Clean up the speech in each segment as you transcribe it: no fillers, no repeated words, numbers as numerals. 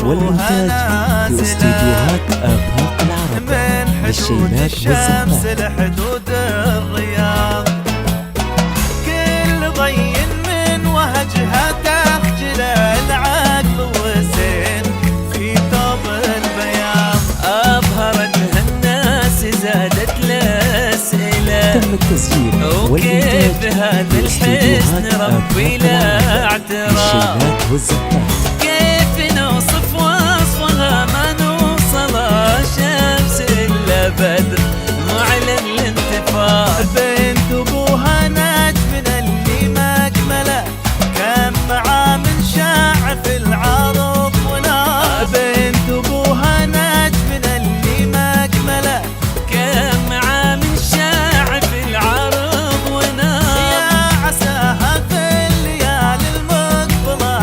والإنتاج في استديوهات آفاق العرب من حدود الشمس لحدود الرياض. كل ضي من وهجها تخجل العقل وسين في ثوب البياض. أبهرتها الناس زادت الأسئلة، تم التسجيل وكيف هذا الحسن ربي لا اعتراف. كيف نوصف وصفها ما نوصل شمس إلا بدر معلن الانتفاض. بنت أبوها نجم من اللي ما أكمله، كم معاه من شاع في العرض ونار. بنت أبوها نجم من اللي ما أكمله، كم معاه من شاع في العرض ونار. يا عساها في الليالي المقبلة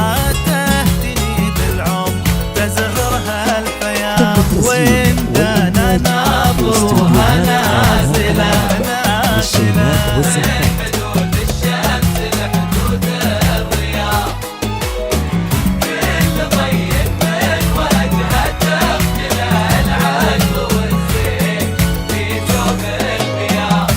تهتني بالعمر تزهرها الفياض. وإن دانا ناظرها نازلة نازلة حدود الشمس لحدود الرياض. كل ضي من وجهها تخجل العقل والزين في ثوب البياض.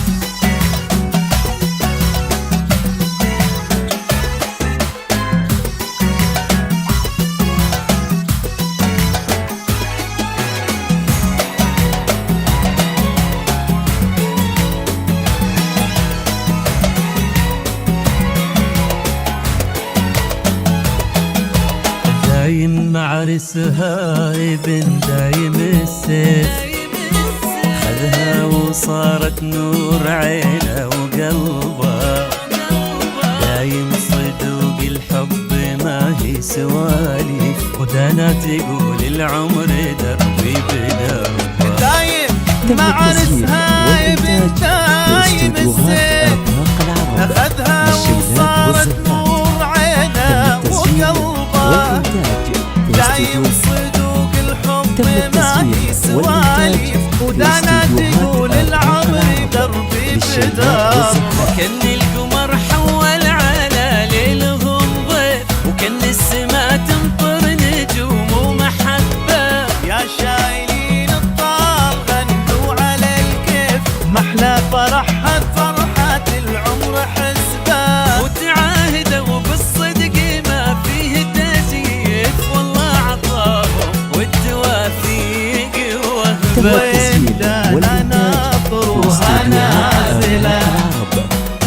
دايم معرسها ابن دايم السيف، خذها وصارت نور عينه وقلبه. دايم صدوق الحب ما هي سواليف، ودانا تقول العمر دربي بدربه. دايم معرسها ابن دايم السيف، أخذها وصارت نور عينه وقلبه. دايم صدوق الحب ما هي سواليف، ودانا تقول العمر دربي بدربه. كن القمر حول على ليلهم ضيف، وكن السما تمطر نجوم ومحبة. يا شايلين الطال غنوا على الكيف، محلى فرحها فرحة العمر حسبة. وتعاهدوا بالصدق ما فيه تزييف، والله عطاهم والتوافيق وهبة. وإن دانا ناظرها نازلة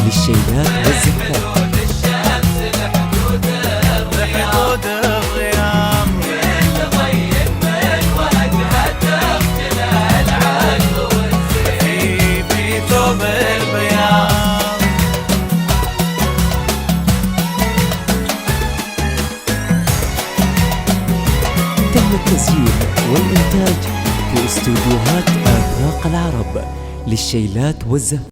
للشيلات والزفات. حدود الشمس لحدود الرياض. كل ضي من وجهها تخجل العقل والزين في ثوب البياض. تم التسجيل والإنتاج في استديوهات آفاق العرب للشيلات والزفات.